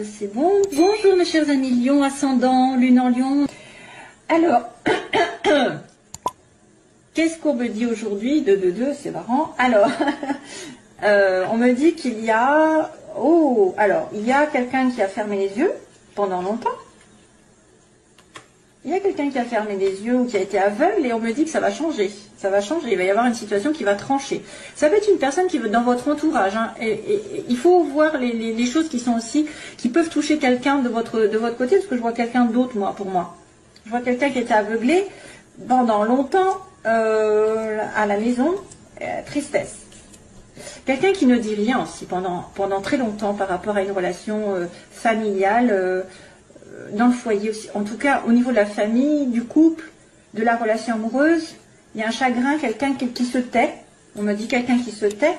C'est bon. Bonjour mes chers amis Lion, ascendant, lune en Lion. Alors, qu'est-ce qu'on me dit aujourd'hui? 2, c'est marrant. Alors, on me dit qu'il y a... Oh, alors, il y a quelqu'un qui a fermé les yeux pendant longtemps. Il y a quelqu'un qui a fermé les yeux ou qui a été aveugle et on me dit que ça va changer. Ça va changer, il va y avoir une situation qui va trancher. Ça peut être une personne qui veut dans votre entourage. Hein, et il faut voir les choses qui sont aussi, qui peuvent toucher quelqu'un de votre côté, parce que je vois quelqu'un d'autre, moi, pour moi. Je vois quelqu'un qui était aveuglé pendant longtemps à la maison, tristesse. Quelqu'un qui ne dit rien aussi pendant très longtemps par rapport à une relation familiale, dans le foyer aussi, en tout cas au niveau de la famille, du couple, de la relation amoureuse, il y a un chagrin, quelqu'un qui se tait, on me dit quelqu'un qui se tait,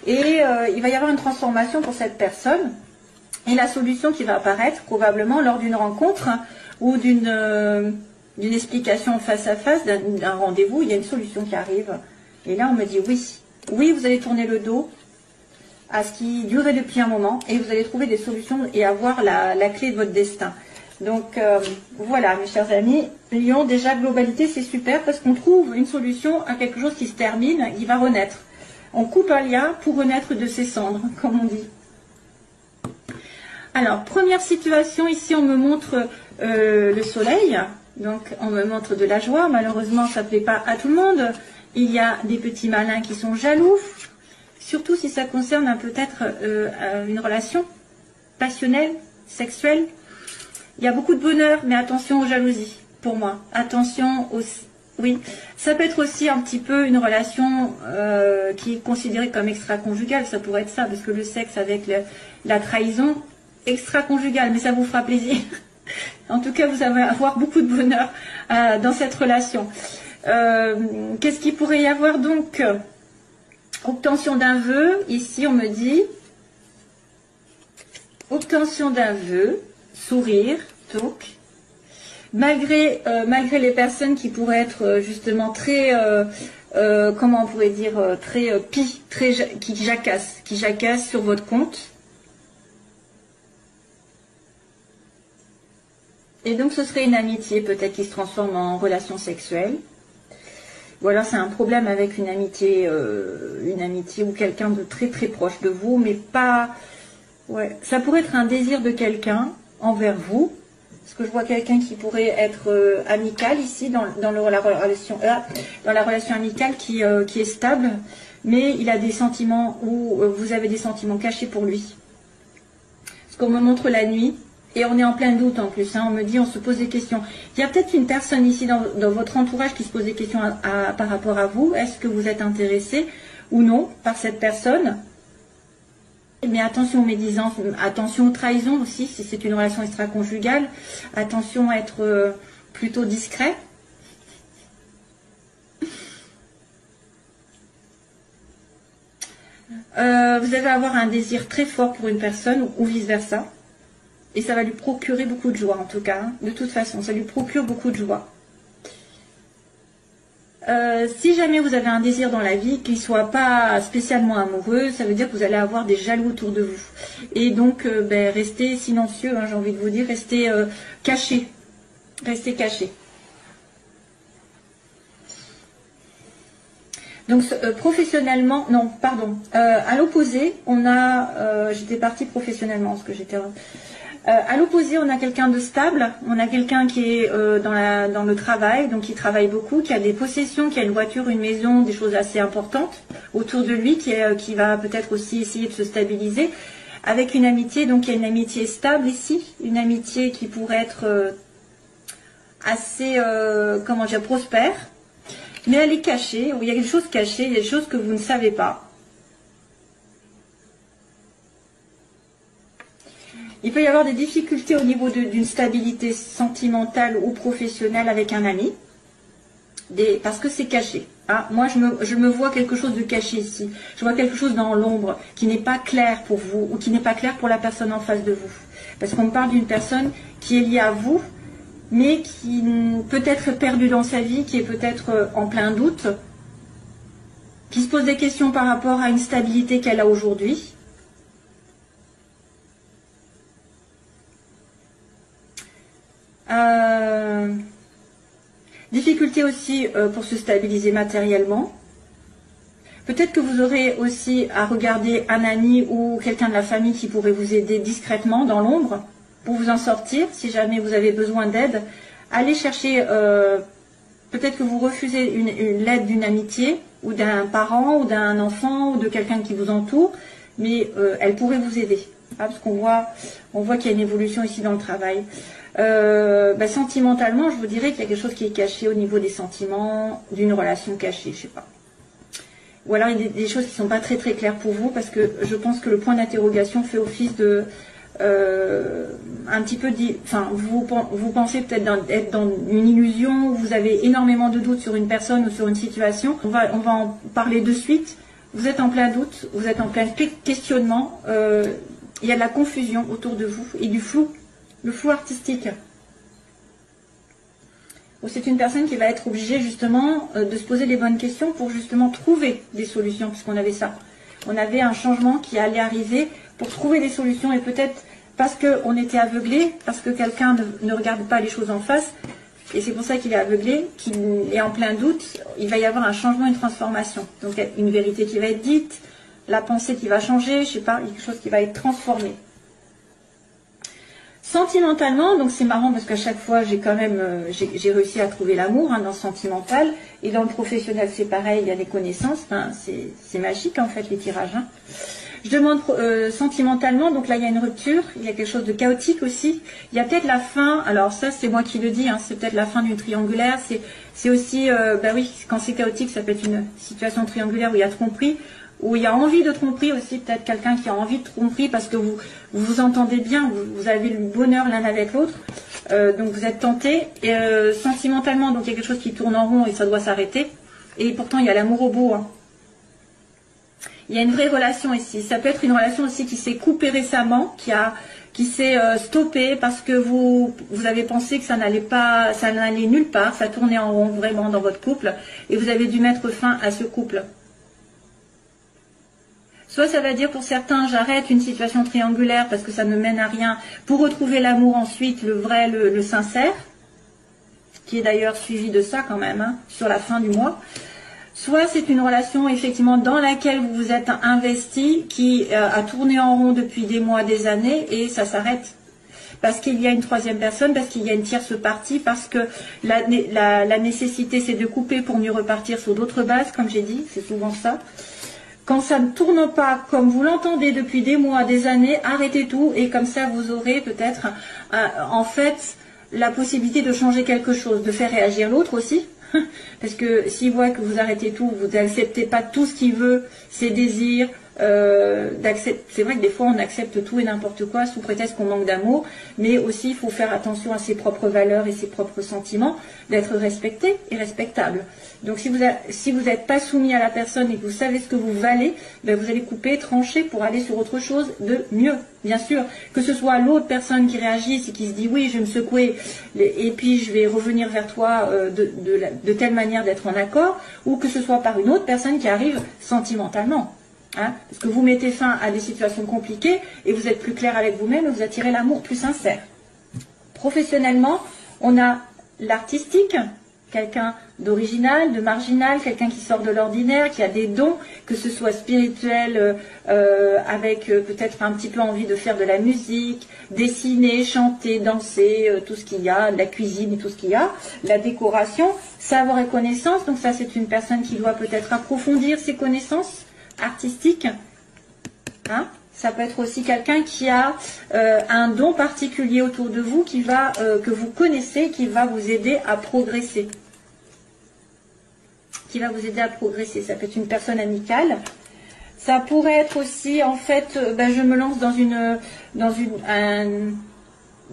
et il va y avoir une transformation pour cette personne, et la solution qui va apparaître probablement lors d'une rencontre ou d'une explication face à face, d'un rendez-vous, il y a une solution qui arrive, et là on me dit oui, vous allez tourner le dos à ce qui durait depuis un moment, et vous allez trouver des solutions et avoir la clé de votre destin. Donc voilà mes chers amis, Lion, déjà globalité c'est super parce qu'on trouve une solution à quelque chose qui se termine, qui va renaître. On coupe un lien pour renaître de ses cendres, comme on dit. Alors première situation, ici on me montre le soleil, donc on me montre de la joie, malheureusement ça ne plaît pas à tout le monde. Il y a des petits malins qui sont jaloux, surtout si ça concerne peut-être une relation passionnelle, sexuelle. Il y a beaucoup de bonheur, mais attention aux jalousies, pour moi. Attention aux... Oui, ça peut être aussi un petit peu une relation qui est considérée comme extra-conjugale. Ça pourrait être ça, parce que le sexe avec la trahison, extra-conjugale, mais ça vous fera plaisir. En tout cas, vous allez avoir beaucoup de bonheur dans cette relation. Qu'est-ce qu'il pourrait y avoir donc? Obtention d'un vœu, ici on me dit. Obtention d'un vœu. Sourire, donc, malgré les personnes qui pourraient être justement très, comment on pourrait dire, très qui jacassent sur votre compte. Et donc ce serait une amitié peut-être qui se transforme en relation sexuelle. Ou alors c'est un problème avec une amitié ou quelqu'un de très très proche de vous, mais pas... Ouais, ça pourrait être un désir de quelqu'un envers vous, parce que je vois quelqu'un qui pourrait être amical ici dans la relation amicale qui est stable, mais il a des sentiments ou vous avez des sentiments cachés pour lui. Parce qu'on me montre la nuit et on est en plein doute en plus, hein, on me dit on se pose des questions. Il y a peut-être une personne ici dans votre entourage qui se pose des questions par rapport à vous. Est-ce que vous êtes intéressé ou non par cette personne? Mais attention aux médisances, attention aux trahisons aussi, si c'est une relation extra-conjugale. Attention à être plutôt discret. Vous allez avoir un désir très fort pour une personne ou vice-versa. Et ça va lui procurer beaucoup de joie en tout cas. Hein. De toute façon, ça lui procure beaucoup de joie. Si jamais vous avez un désir dans la vie qui ne soit pas spécialement amoureux, ça veut dire que vous allez avoir des jaloux autour de vous. Et donc, restez silencieux, hein, j'ai envie de vous dire, restez caché. Restez caché. Donc, professionnellement, non, pardon. À l'opposé, on a, j'étais partie professionnellement, parce que j'étais... à l'opposé, on a quelqu'un de stable, on a quelqu'un qui est dans le travail, donc qui travaille beaucoup, qui a des possessions, qui a une voiture, une maison, des choses assez importantes autour de lui, qui va peut-être aussi essayer de se stabiliser, avec une amitié, donc il y a une amitié stable ici, une amitié qui pourrait être assez, comment dire, prospère, mais elle est cachée, il y a des choses cachées, il y a des choses que vous ne savez pas. Il peut y avoir des difficultés au niveau d'une stabilité sentimentale ou professionnelle avec un ami, parce que c'est caché. Ah, moi, je me vois quelque chose de caché ici. Je vois quelque chose dans l'ombre qui n'est pas clair pour vous ou qui n'est pas clair pour la personne en face de vous. Parce qu'on parle d'une personne qui est liée à vous, mais qui peut être perdue dans sa vie, qui est peut-être en plein doute, qui se pose des questions par rapport à une stabilité qu'elle a aujourd'hui. Difficulté aussi pour se stabiliser matériellement. Peut-être que vous aurez aussi à regarder un ami ou quelqu'un de la famille qui pourrait vous aider discrètement dans l'ombre pour vous en sortir si jamais vous avez besoin d'aide. Allez chercher, peut-être que vous refusez l'aide d'une amitié ou d'un parent ou d'un enfant ou de quelqu'un qui vous entoure, mais elle pourrait vous aider. Parce qu'on voit qu'il y a une évolution ici dans le travail. Sentimentalement, je vous dirais qu'il y a quelque chose qui est caché au niveau des sentiments, d'une relation cachée, je sais pas. Ou alors il y a des choses qui ne sont pas très très claires pour vous, parce que je pense que le point d'interrogation fait office de un petit peu vous pensez peut-être être dans une illusion, où vous avez énormément de doutes sur une personne ou sur une situation. On va en parler de suite. Vous êtes en plein doute, vous êtes en plein questionnement, il y a de la confusion autour de vous et du flou, le flou artistique. C'est une personne qui va être obligée justement de se poser les bonnes questions pour justement trouver des solutions, puisqu'on avait ça. On avait un changement qui allait arriver pour trouver des solutions, et peut-être parce qu'on était aveuglé, parce que quelqu'un ne regarde pas les choses en face, et c'est pour ça qu'il est aveuglé, qu'il est en plein doute, il va y avoir un changement, une transformation. Donc une vérité qui va être dite, la pensée qui va changer, je sais pas, quelque chose qui va être transformé. Sentimentalement, donc c'est marrant parce qu'à chaque fois j'ai quand même j'ai réussi à trouver l'amour dans le sentimental, et dans le professionnel c'est pareil, il y a des connaissances, c'est magique en fait les tirages. Je demande sentimentalement, donc là il y a une rupture, il y a quelque chose de chaotique aussi, il y a peut-être la fin, alors ça c'est moi qui le dis, c'est peut-être la fin d'une triangulaire, c'est aussi, oui, quand c'est chaotique ça peut être une situation triangulaire où il y a tromperie, où il y a envie de tromperie aussi, peut-être quelqu'un qui a envie de tromperie parce que vous vous entendez bien, vous avez le bonheur l'un avec l'autre, donc vous êtes tenté, et sentimentalement, donc il y a quelque chose qui tourne en rond et ça doit s'arrêter, et pourtant il y a l'amour au bout. Il y a une vraie relation ici, ça peut être une relation aussi qui s'est coupée récemment, qui s'est stoppée parce que vous avez pensé que ça n'allait nulle part, ça tournait en rond vraiment dans votre couple, et vous avez dû mettre fin à ce couple. Soit ça va dire pour certains, j'arrête une situation triangulaire parce que ça ne mène à rien, pour retrouver l'amour ensuite, le vrai, le sincère, qui est d'ailleurs suivi de ça quand même, sur la fin du mois. Soit c'est une relation effectivement dans laquelle vous vous êtes investi, qui a tourné en rond depuis des mois, des années, et ça s'arrête. Parce qu'il y a une troisième personne, parce qu'il y a une tierce partie, parce que la nécessité c'est de couper pour mieux repartir sur d'autres bases, comme j'ai dit, c'est souvent ça. Quand ça ne tourne pas comme vous l'entendez depuis des mois, des années, arrêtez tout, et comme ça vous aurez peut-être en fait la possibilité de changer quelque chose, de faire réagir l'autre aussi. Parce que s'il voit que vous arrêtez tout, vous n'acceptez pas tout ce qu'il veut, ses désirs, c'est vrai que des fois on accepte tout et n'importe quoi sous prétexte qu'on manque d'amour, mais aussi il faut faire attention à ses propres valeurs et ses propres sentiments, d'être respecté et respectable. Donc si vous n'êtes pas soumis à la personne et que vous savez ce que vous valez, vous allez couper, trancher pour aller sur autre chose de mieux. Bien sûr, que ce soit l'autre personne qui réagisse et qui se dit oui, je vais me secouer et puis je vais revenir vers toi de telle manière d'être en accord, ou que ce soit par une autre personne qui arrive sentimentalement. Parce que vous mettez fin à des situations compliquées et vous êtes plus clair avec vous-même et vous attirez l'amour plus sincère. Professionnellement, on a l'artistique, quelqu'un d'original, de marginal, quelqu'un qui sort de l'ordinaire, qui a des dons, que ce soit spirituel, avec peut-être un petit peu envie de faire de la musique, dessiner, chanter, danser, tout ce qu'il y a, de la cuisine et tout ce qu'il y a, la décoration, savoir et connaissance. Donc ça c'est une personne qui doit peut-être approfondir ses connaissances artistiques. Ça peut être aussi quelqu'un qui a un don particulier autour de vous, que vous connaissez, qui va vous aider à progresser. Ça peut être une personne amicale. Ça pourrait être aussi, en fait, je me lance dans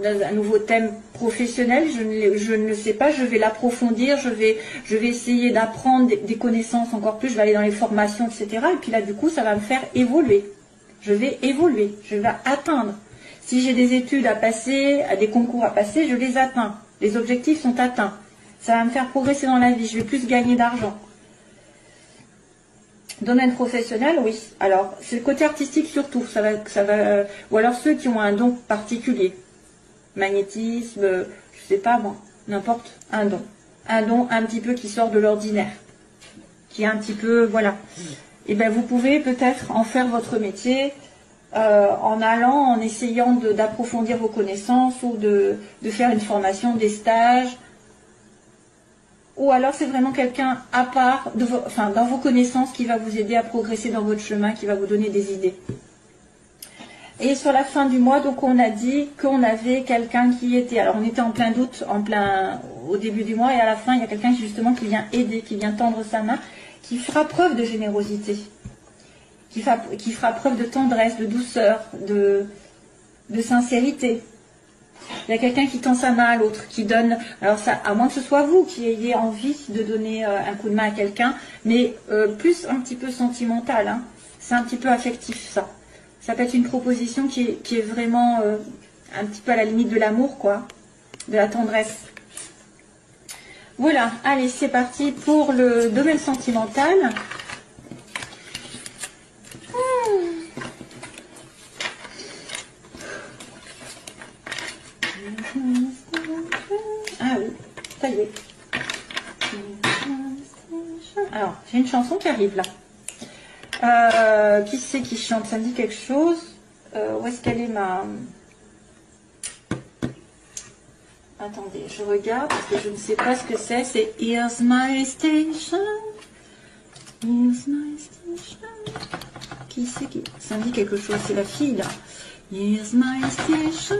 un nouveau thème professionnel, je ne le sais pas, je vais l'approfondir, je vais essayer d'apprendre des connaissances encore plus, je vais aller dans les formations, etc. Et puis là, du coup, ça va me faire évoluer. Je vais évoluer, je vais atteindre. Si j'ai des études à passer, des concours à passer, je les atteins. Les objectifs sont atteints. Ça va me faire progresser dans la vie, je vais plus gagner d'argent. Domaine professionnel, oui. Alors, c'est le côté artistique surtout, ou alors ceux qui ont un don particulier. Magnétisme, je sais pas moi, n'importe, un don un petit peu qui sort de l'ordinaire, qui est un petit peu, voilà. Et ben vous pouvez peut-être en faire votre métier en allant, en essayant d'approfondir vos connaissances ou de faire une formation, des stages. Ou alors c'est vraiment quelqu'un à part, enfin, dans vos connaissances qui va vous aider à progresser dans votre chemin, qui va vous donner des idées. Et sur la fin du mois, donc on a dit qu'on avait quelqu'un qui était, alors on était en plein doute, au début du mois, et à la fin il y a quelqu'un justement qui vient aider, qui vient tendre sa main, qui fera preuve de générosité, qui fera preuve de tendresse, de douceur, de sincérité. Il y a quelqu'un qui tend sa main à l'autre, qui donne, alors ça, à moins que ce soit vous qui ayez envie de donner un coup de main à quelqu'un, mais plus un petit peu sentimental, hein. C'est un petit peu affectif ça. Ça peut être une proposition qui est vraiment un petit peu à la limite de l'amour, quoi, de la tendresse. Voilà, allez, c'est parti pour le domaine sentimental. Ah oui, ça y est. Alors, j'ai une chanson qui arrive là. Qui c'est qui chante? Ça me dit quelque chose. Où est-ce qu'elle est ma... Attendez, je regarde parce que je ne sais pas ce que c'est. C'est Here's My Station. Here's My Station. Qui c'est qui... Ça me dit quelque chose. C'est la fille là. Here's My Station.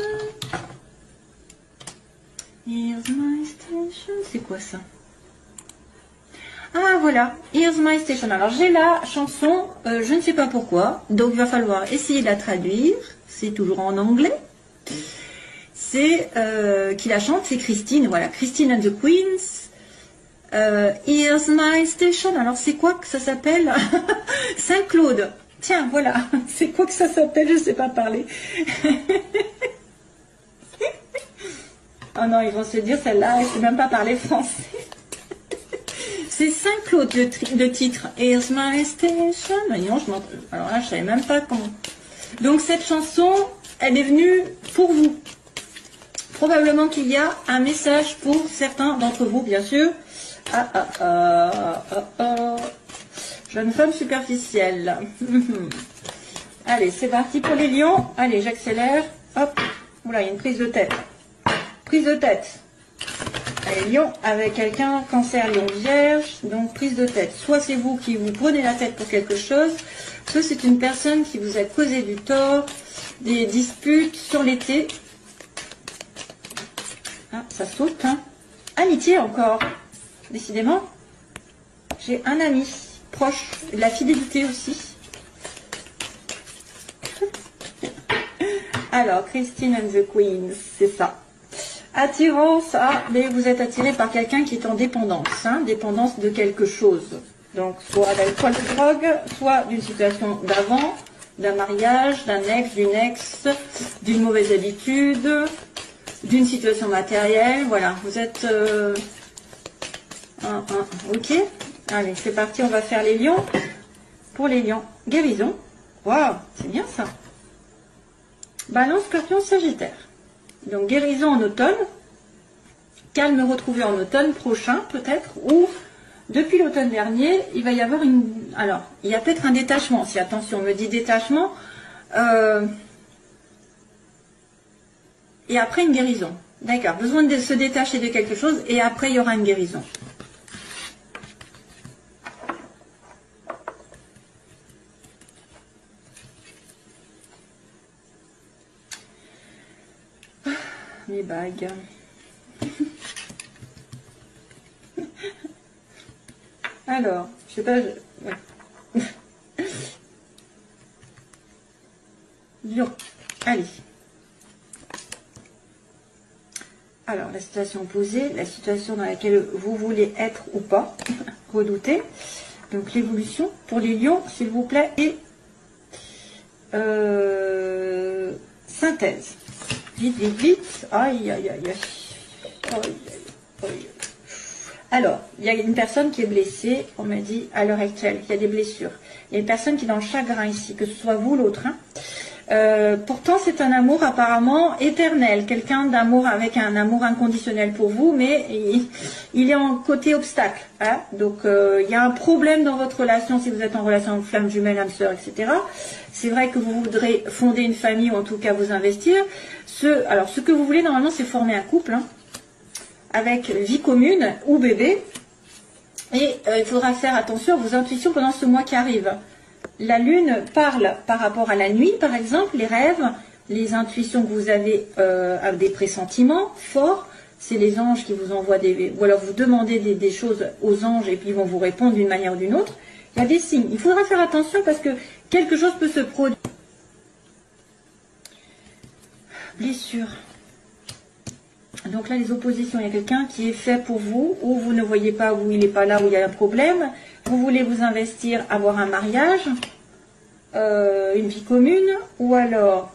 Here's My Station. C'est quoi ça? Ah voilà, Here's My Station. Alors j'ai la chanson, je ne sais pas pourquoi, donc il va falloir essayer de la traduire. C'est toujours en anglais. C'est qui la chante, c'est Christine. Voilà, Christine and the Queens. Here's My Station. Alors c'est quoi que ça s'appelle? Saint-Claude. Tiens, voilà. C'est quoi que ça s'appelle? Je ne sais pas parler. Oh non, ils vont se dire celle-là, elle ne sait même pas parler français. C'est Saint-Claude de titre. Here's My Station. Non, alors là, je ne savais même pas comment. Donc cette chanson, elle est venue pour vous. Probablement qu'il y a un message pour certains d'entre vous, bien sûr. Jeune femme superficielle. Allez, c'est parti pour les lions. Allez, j'accélère. Hop. Oula, il y a une prise de tête. Prise de tête. Allez, lion avec quelqu'un, cancer, lion, vierge, donc prise de tête. Soit c'est vous qui vous prenez la tête pour quelque chose, soit c'est une personne qui vous a causé du tort, des disputes sur l'été. Ah, ça saute, hein. Amitié encore. Décidément, j'ai un ami proche, de la fidélité aussi. Alors, Christine and the Queens, c'est ça. Attirance, mais vous êtes attiré par quelqu'un qui est en dépendance, hein, dépendance de quelque chose. Donc, soit d'alcool, de drogue, soit d'une situation d'avant, d'un mariage, d'un ex, d'une mauvaise habitude, d'une situation matérielle. Voilà, vous êtes... ok. Allez, c'est parti, on va faire les lions. Pour les lions, guérison. Waouh, c'est bien ça. Balance, Scorpion, Sagittaire. Donc guérison en automne, calme retrouvé en automne prochain peut-être, ou depuis l'automne dernier, il va y avoir une... Alors, il y a peut-être un détachement, si attention, on me dit détachement, et après une guérison. D'accord, besoin de se détacher de quelque chose, et après il y aura une guérison. Mes bagues. Alors, je sais pas... Ouais. Lion. Allez. Alors, la situation posée, la situation dans laquelle vous voulez être ou pas, redouter. Donc, l'évolution pour les lions, s'il vous plaît, et synthèse. Vite, vite, vite. Aïe, aïe, aïe, aïe. Alors, il y a une personne qui est blessée, on m'a dit, à l'heure actuelle, il y a des blessures. Il y a une personne qui est dans le chagrin ici, que ce soit vous ou l'autre. Hein. Pourtant, c'est un amour apparemment éternel, quelqu'un d'amour avec un amour inconditionnel pour vous, mais il est en côté obstacle. Hein. Donc, il y a un problème dans votre relation si vous êtes en relation avec flamme jumelle, âme sœur, etc. C'est vrai que vous voudrez fonder une famille ou en tout cas vous investir. Alors, ce que vous voulez normalement, c'est former un couple hein, avec vie commune ou bébé. Et il faudra faire attention à vos intuitions pendant ce mois qui arrive. La lune parle par rapport à la nuit, par exemple, les rêves, les intuitions que vous avez, des pressentiments forts. C'est les anges qui vous envoient ou alors vous demandez des choses aux anges et puis ils vont vous répondre d'une manière ou d'une autre. Il y a des signes. Il faudra faire attention parce que quelque chose peut se produire. Blessure. Donc là, les oppositions, il y a quelqu'un qui est fait pour vous, ou vous ne voyez pas, ou il n'est pas là, où il y a un problème. Vous voulez vous investir, avoir un mariage, une vie commune, ou alors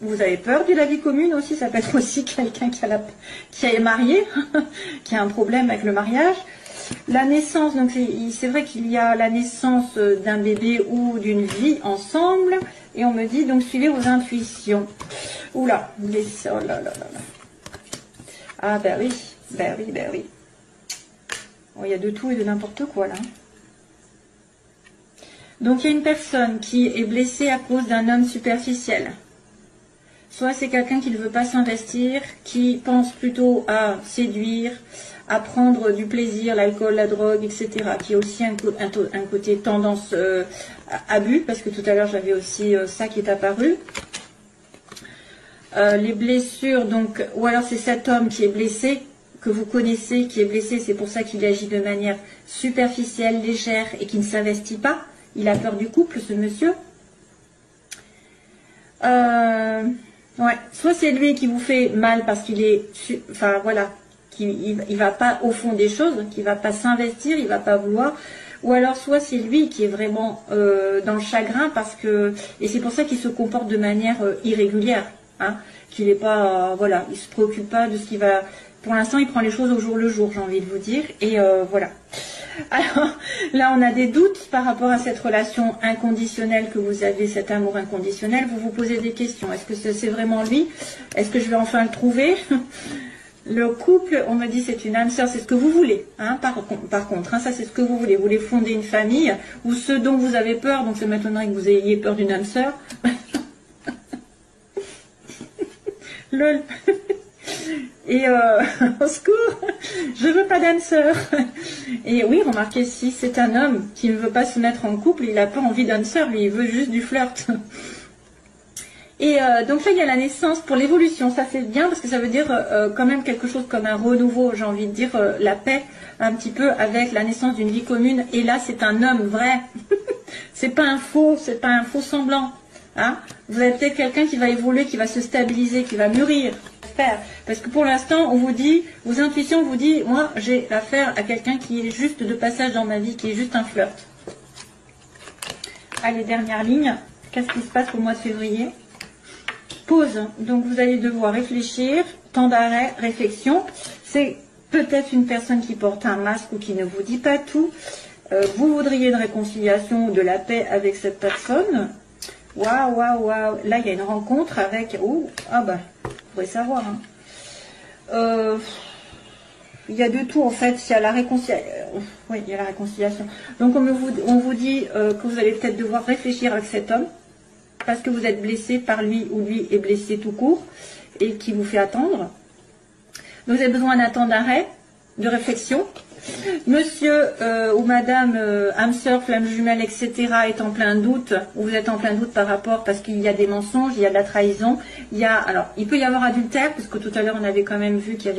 vous avez peur de la vie commune aussi. Ça peut être aussi quelqu'un qui est marié, qui a un problème avec le mariage. La naissance, donc c'est vrai qu'il y a la naissance d'un bébé ou d'une vie ensemble, et on me dit donc suivez vos intuitions. Oula, oh là là là là. Ah ben oui, ben oui, ben oui. Oh, il y a de tout et de n'importe quoi là. Donc il y a une personne qui est blessée à cause d'un homme superficiel. Soit c'est quelqu'un qui ne veut pas s'investir, qui pense plutôt à séduire, à prendre du plaisir, l'alcool, la drogue, etc. Qui a aussi un côté tendance abus, parce que tout à l'heure j'avais aussi ça qui est apparu. Les blessures, donc, ou alors c'est cet homme qui est blessé, que vous connaissez, qui est blessé, c'est pour ça qu'il agit de manière superficielle, légère et qui ne s'investit pas. Il a peur du couple, ce monsieur. Ouais. Soit c'est lui qui vous fait mal parce qu'il est, enfin voilà, il va pas au fond des choses, qu'il va pas s'investir, il va pas vouloir. Ou alors soit c'est lui qui est vraiment dans le chagrin parce que, et c'est pour ça qu'il se comporte de manière irrégulière. Hein, qu'il n'est pas, voilà, il se préoccupe pas de ce qui va. Pour l'instant, il prend les choses au jour le jour, j'ai envie de vous dire. Et voilà. Alors là, on a des doutes par rapport à cette relation inconditionnelle que vous avez, cet amour inconditionnel. Vous vous posez des questions. Est-ce que c'est vraiment lui? Est-ce que je vais enfin le trouver? Le couple, on me dit, c'est une âme sœur, c'est ce que vous voulez. Hein, par contre, hein, ça c'est ce que vous voulez. Vous voulez fonder une famille ou ce dont vous avez peur. Donc ça m'étonnerait que vous ayez peur d'une âme sœur. Lol. Et au secours, je veux pas d'âme sœur. Et oui, remarquez, si c'est un homme qui ne veut pas se mettre en couple, il n'a pas envie d'âme sœur, lui, il veut juste du flirt. Et donc là, il y a la naissance pour l'évolution. Ça, c'est bien parce que ça veut dire quand même quelque chose comme un renouveau, j'ai envie de dire la paix, un petit peu avec la naissance d'une vie commune. Et là, c'est un homme vrai. C'est pas un faux semblant. Hein, vous avez peut-être quelqu'un qui va évoluer, qui va se stabiliser, qui va mûrir. Parce que pour l'instant, on vous dit, vos intuitions vous disent, moi, j'ai affaire à quelqu'un qui est juste de passage dans ma vie, qui est juste un flirt. Allez, dernière ligne. Qu'est-ce qui se passe au mois de février? Pause. Donc, vous allez devoir réfléchir. Temps d'arrêt, réflexion. C'est peut-être une personne qui porte un masque ou qui ne vous dit pas tout. Vous voudriez une réconciliation ou de la paix avec cette personne. Waouh, waouh, waouh. Là, il y a une rencontre avec... Oh, ah bah, vous pourrez savoir. Hein. Il y a de tout, en fait. Il y a la réconciliation. Oui, il y a la réconciliation. Donc, on vous dit que vous allez peut-être devoir réfléchir avec cet homme parce que vous êtes blessé par lui ou lui est blessé tout court et qui vous fait attendre. Donc, vous avez besoin d'un temps d'arrêt, de réflexion. Monsieur ou madame âme sœur, flamme jumelle, etc. est en plein doute, ou vous êtes en plein doute par rapport, parce qu'il y a des mensonges, il y a de la trahison, alors il peut y avoir adultère, parce que tout à l'heure on avait quand même vu qu'il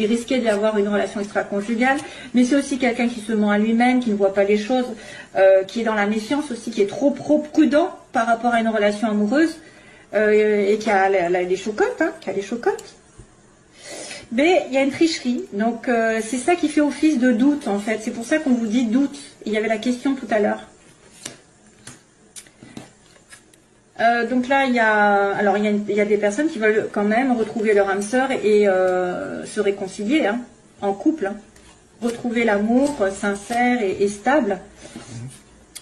risquait d'y avoir une relation extra-conjugale, mais c'est aussi quelqu'un qui se ment à lui-même, qui ne voit pas les choses, qui est dans la méfiance aussi, qui est trop prudent par rapport à une relation amoureuse, et qui a les chocottes, hein, qui a les chocottes. Mais il y a une tricherie, donc c'est ça qui fait office de doute en fait, c'est pour ça qu'on vous dit doute. Il y avait la question tout à l'heure. Donc là, il y a des personnes qui veulent quand même retrouver leur âme sœur et se réconcilier hein, en couple, hein. Retrouver l'amour sincère et stable.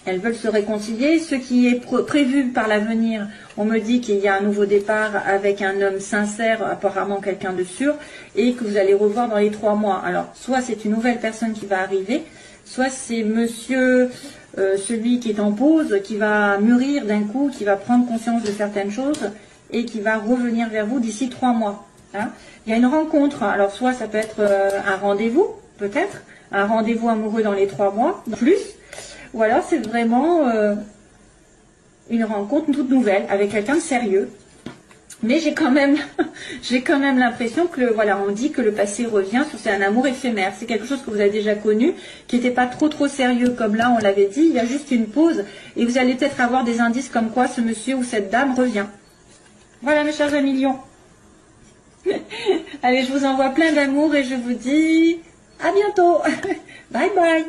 Elles veulent se réconcilier. Ce qui est prévu par l'avenir, on me dit qu'il y a un nouveau départ avec un homme sincère, apparemment quelqu'un de sûr, et que vous allez revoir dans les 3 mois. Alors, soit c'est une nouvelle personne qui va arriver, soit c'est monsieur, celui qui est en pause, qui va mûrir d'un coup, qui va prendre conscience de certaines choses et qui va revenir vers vous d'ici 3 mois. Hein. Il y a une rencontre. Alors, soit ça peut être un rendez-vous, peut-être, un rendez-vous amoureux dans les 3 mois, plus. Ou alors c'est vraiment une rencontre toute nouvelle avec quelqu'un de sérieux. Mais j'ai quand même l'impression que voilà, on dit que le passé revient, c'est un amour éphémère. C'est quelque chose que vous avez déjà connu, qui n'était pas trop sérieux comme là on l'avait dit. Il y a juste une pause et vous allez peut-être avoir des indices comme quoi ce monsieur ou cette dame revient. Voilà mes chers amis lions. Allez, je vous envoie plein d'amour et je vous dis à bientôt. Bye bye.